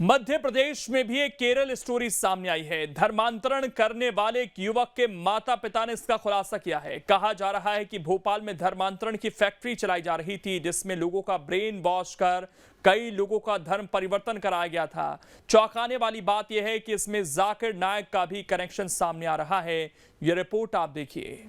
मध्य प्रदेश में भी एक केरल स्टोरी सामने आई है। धर्मांतरण करने वाले एक युवक के माता पिता ने इसका खुलासा किया है। कहा जा रहा है कि भोपाल में धर्मांतरण की फैक्ट्री चलाई जा रही थी, जिसमें लोगों का ब्रेन वॉश कर कई लोगों का धर्म परिवर्तन कराया गया था। चौंकाने वाली बात यह है कि इसमें जाकिर नायक का भी कनेक्शन सामने आ रहा है। यह रिपोर्ट आप देखिए।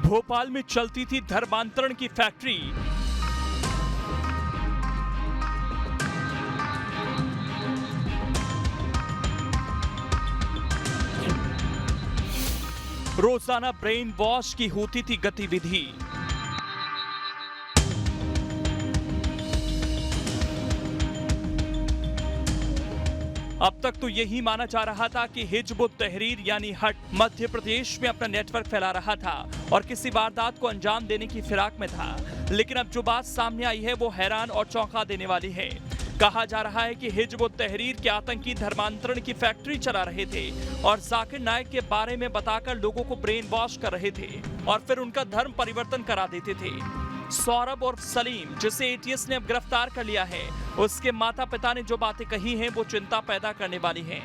भोपाल में चलती थी धर्मांतरण की फैक्ट्री। रोजाना ब्रेन वॉश की होती थी गतिविधि। अब तक तो यही माना जा रहा था कि हिजब उत तहरीर यानी हट मध्य प्रदेश में अपना नेटवर्क फैला रहा था और किसी वारदात को अंजाम देने की फिराक में था। लेकिन अब जो बात सामने आई है वो हैरान और चौंका देने वाली है। कहा जा रहा है कि हिजब उत तहरीर के आतंकी धर्मांतरण की फैक्ट्री चला रहे थे और जाकिर नायक के बारे में बताकर लोगों को ब्रेन वॉश कर रहे थे और फिर उनका धर्म परिवर्तन करा देते थे। सौरभ और सलीम, जिसे एटीएस ने अब गिरफ्तार कर लिया है, उसके माता पिता ने जो बातें कही हैं वो चिंता पैदा करने वाली हैं।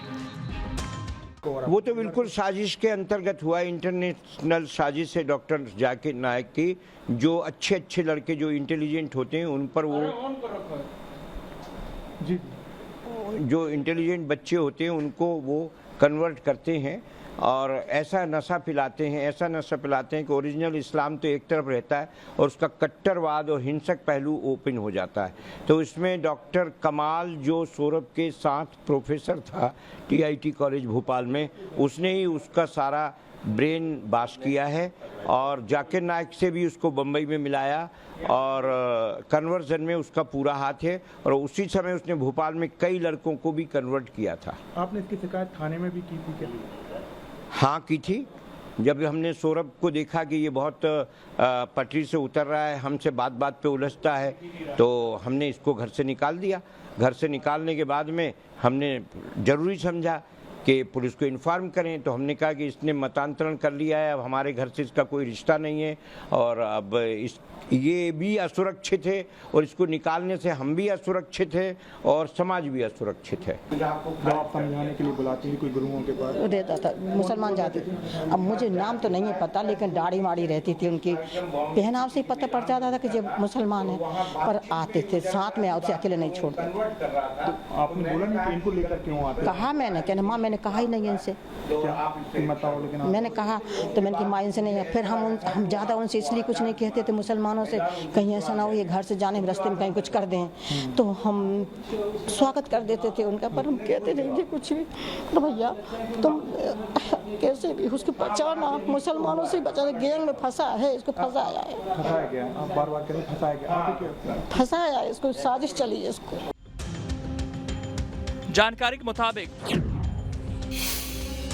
वो तो बिल्कुल साजिश के अंतर्गत हुआ, इंटरनेशनल साजिश है डॉक्टर जाकिर नायक की। जो अच्छे अच्छे लड़के जो इंटेलिजेंट होते हैं उन पर वो जो इंटेलिजेंट बच्चे होते हैं उनको वो कन्वर्ट करते हैं और ऐसा नशा पिलाते हैं कि ओरिजिनल इस्लाम तो एक तरफ रहता है और उसका कट्टरवाद और हिंसक पहलू ओपन हो जाता है। तो इसमें डॉक्टर कमाल जो सौरभ के साथ प्रोफेसर था टीआईटी कॉलेज भोपाल में, उसने ही उसका सारा ब्रेन वॉश किया है और जाकिर नायक से भी उसको बम्बई में मिलाया और कन्वर्जन में उसका पूरा हाथ है और उसी समय उसने भोपाल में कई लड़कों को भी कन्वर्ट किया था। आपने इसकी शिकायत थाने में भी की थी क्या? हाँ, की थी। जब हमने सौरभ को देखा कि ये बहुत पटरी से उतर रहा है, हमसे बात बात पे उलझता है, तो हमने इसको घर से निकाल दिया। घर से निकालने के बाद में हमने ज़रूरी समझा कि पुलिस को इन्फॉर्म करें, तो हमने कहा कि इसने मतांतरण कर लिया है, अब हमारे घर से इसका कोई रिश्ता नहीं है और अब ये भी असुरक्षित है और इसको निकालने से हम भी असुरक्षित है और समाज भी असुरक्षित है। जब आप समझाने के लिए बुलाती थी कोई गुरुओं के पास? रहता था, मुसलमान जाति। अब मुझे नाम तो नहीं है पता, लेकिन दाढ़ी माड़ी रहती थी उनकी, पहनाव से पता पड़ जाता था कि जब मुसलमान है, पर आते थे साथ में, उसे अकेले नहीं छोड़ते। तो आपने बोला नहीं कि इनको लेकर क्यों आते? कहा मैंने, कहना माँ मैंने कहा ही नहीं इनसे। मैंने कहा तो मैंने कि माँ इनसे नहीं है। फिर हम ज़्यादा उनसे इसलिए कुछ नहीं कहते थे मुसलमानों से, कहीं ऐसा ना हो ये घर से जाने में रास्ते में कहीं कुछ कर दें, तो हम स्वागत कर देते थे उनका, पर हम कहते नहीं थे कुछ भी। तो भैया तुम कैसे भी उसको बचाना, मुसलमानों से बचाना, गैंग में फंसा है, इसको फंसाया है। फंसाया गया? आप बार-बार कहते फंसाया गया। फंसाया है इसको, साजिश चली है इसको। जानकारी के मुताबिक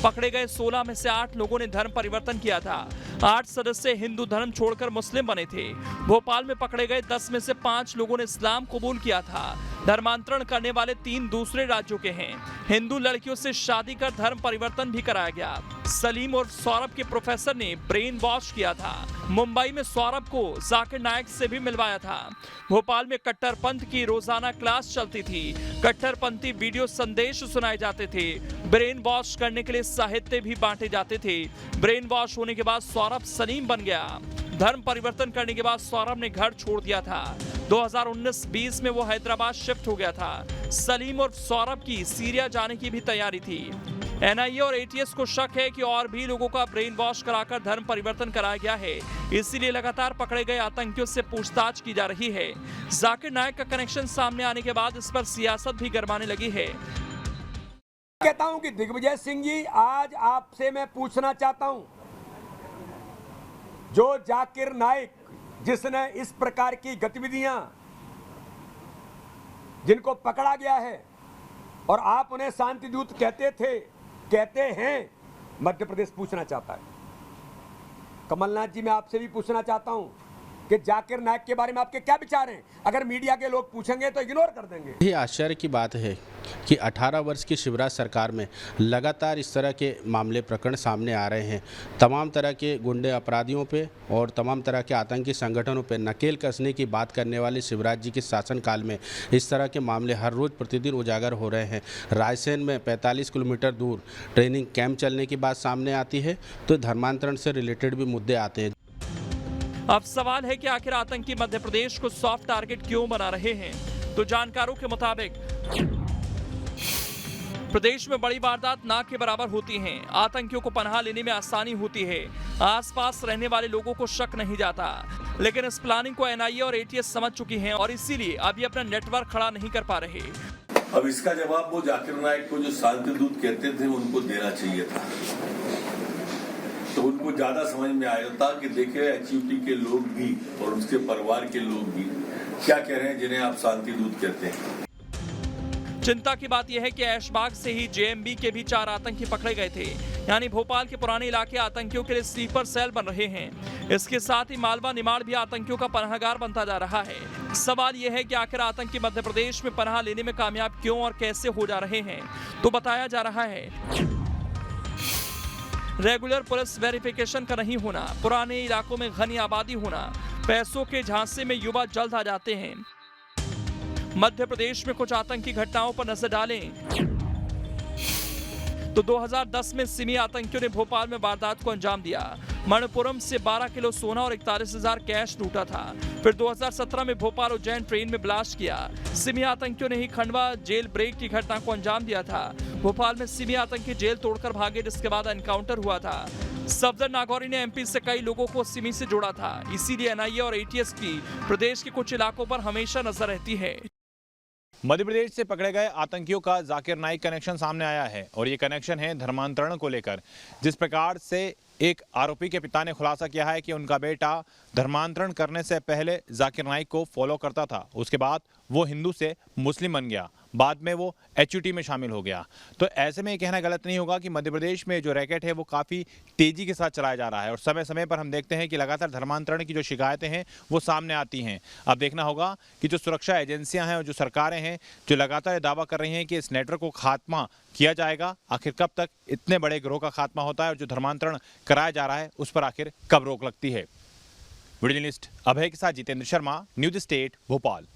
पकड़े गए 16 में से 8 लोगों ने धर्म परिवर्तन किया था। 8 सदस्य हिंदू धर्म छोड़कर मुस्लिम बने थे। भोपाल में पकड़े गए 10 में से 5 लोगों ने इस्लाम कबूल किया था। धर्मांतरण करने वाले 3 दूसरे राज्यों के हैं। हिंदू लड़कियों से शादी कर धर्म परिवर्तन भी कराया गया। सलीम और सौरभ के प्रोफेसर ने ब्रेन वॉश किया था। मुंबई में सौरभ को जाकिर नायक से भी मिलवाया था। भोपाल में कट्टरपंथ की रोजाना क्लास चलती थी। कट्टरपंथी वीडियो संदेश सुनाए जाते थे। ब्रेन वॉश करने के लिए साहित्य भी बांटे जाते थे। ब्रेन वॉश होने के बाद सौरभ सलीम बन गया। धर्म परिवर्तन करने के बाद सौरभ ने घर छोड़ दिया था। 2019-20 में वो हैदराबाद शिफ्ट हो गया था। सलीम और सौरभ की सीरिया जाने की भी तैयारी थी। एनआईए और एटीएस को शक है कि और भी लोगों का ब्रेन वॉश कराकर धर्म परिवर्तन कराया गया है, इसीलिए लगातार पकड़े गए आतंकियों से पूछताछ की जा रही है। जाकिर नायक का कनेक्शन सामने आने के बाद इस पर सियासत भी गरमाने लगी है। कहता हूं कि दिग्विजय सिंह जी, आज आपसे मैं पूछना चाहता हूं, जो जाकिर नायक जिसने इस प्रकार की गतिविधियां, जिनको पकड़ा गया है और आप उन्हें शांति दूत कहते हैं, मध्य प्रदेश पूछना चाहता है। कमलनाथ जी, मैं आपसे भी पूछना चाहता हूं कि जाकिर नाइक के बारे में आपके क्या विचार हैं? अगर मीडिया के लोग पूछेंगे तो इग्नोर कर देंगे। ये आश्चर्य की बात है कि 18 वर्ष की शिवराज सरकार में लगातार इस तरह के मामले प्रकरण सामने आ रहे हैं। तमाम तरह के गुंडे अपराधियों पे और तमाम तरह के आतंकी संगठनों पे नकेल कसने की बात करने वाले शिवराज जी के शासनकाल में इस तरह के मामले हर रोज़ प्रतिदिन उजागर हो रहे हैं। रायसेन में 45 किलोमीटर दूर ट्रेनिंग कैंप चलने की बात सामने आती है तो धर्मांतरण से रिलेटेड भी मुद्दे आते हैं। अब सवाल है कि आखिर आतंकी मध्य प्रदेश को सॉफ्ट टारगेट क्यों बना रहे हैं? तो जानकारों के मुताबिक प्रदेश में बड़ी वारदात ना के बराबर होती हैं। आतंकियों को पनाह लेने में आसानी होती है। आसपास रहने वाले लोगों को शक नहीं जाता। लेकिन इस प्लानिंग को एनआईए और एटीएस समझ चुकी हैं और इसीलिए अभी अपना नेटवर्क खड़ा नहीं कर पा रहे। अब इसका जवाब वो जाकिर नाइक को जो शांति दूत कहते थे उनको देना चाहिए था, तो उनको ज्यादा समझ में आया था कि देखिए एचयूटी के लोग भी और उसके परिवार के लोग भी क्या कह रहे हैं जिन्हें आप शांति दूत कहते हैं। चिंता की बात यह है कि ऐशबाग से ही जेएमबी के भी 4 आतंकी पकड़े गए थे। यानी भोपाल के पुराने इलाके आतंकियों के लिए स्लीपर सेल बन रहे हैं। इसके साथ ही मालवा निमाड़ भी आतंकियों का पनाहगार बनता जा रहा है। सवाल यह है कि आखिर आतंकी मध्य प्रदेश में पनाह लेने में कामयाब क्यों और कैसे हो जा रहे हैं? तो बताया जा रहा है रेगुलर पुलिस वेरिफिकेशन का नहीं होना, पुराने इलाकों में घनी आबादी होना, पैसों के झांसे में युवा जल्द आ जाते हैं। मध्य प्रदेश में कुछ आतंकी घटनाओं पर नजर डालें तो 2010 में सिमी आतंकियों ने भोपाल में वारदात को अंजाम दिया। मणिपुरम से 12 किलो सोना और 41,000 कैश लूटा था। फिर 2017 में भोपाल उज्जैन ट्रेन में ब्लास्ट किया। सिमी आतंकियों ने ही खंडवा जेल ब्रेक की घटना को अंजाम दिया था। भोपाल में सिमी आतंकी जेल तोड़कर भागे, जिसके बाद एनकाउंटर हुआ था। सफदर नागौरी ने एमपी से कई लोगों को सिमी से जोड़ा था। इसीलिए एनआईए और एटीएस की प्रदेश के कुछ इलाकों पर हमेशा नजर रहती है। मध्य प्रदेश से पकड़े गए आतंकियों का जाकिर नाइक कनेक्शन सामने आया है और ये कनेक्शन है धर्मांतरण को लेकर। जिस प्रकार से एक आरोपी के पिता ने खुलासा किया है कि उनका बेटा धर्मांतरण करने से पहले जाकिर नाइक को फॉलो करता था, उसके बाद वो हिंदू से मुस्लिम बन गया, बाद में वो एचयूटी में शामिल हो गया। तो ऐसे में ये कहना गलत नहीं होगा कि मध्य प्रदेश में जो रैकेट है वो काफ़ी तेज़ी के साथ चलाया जा रहा है और समय समय पर हम देखते हैं कि लगातार धर्मांतरण की जो शिकायतें हैं वो सामने आती हैं। अब देखना होगा कि जो सुरक्षा एजेंसियां हैं और जो सरकारें हैं जो लगातार दावा कर रही हैं कि इस नेटवर्क को खात्मा किया जाएगा, आखिर कब तक इतने बड़े गिरोह का खात्मा होता है और जो धर्मांतरण कराया जा रहा है उस पर आखिर कब रोक लगती है। वीडियो जर्नलिस्ट अभय के साथ जितेंद्र शर्मा, न्यूज स्टेट, भोपाल।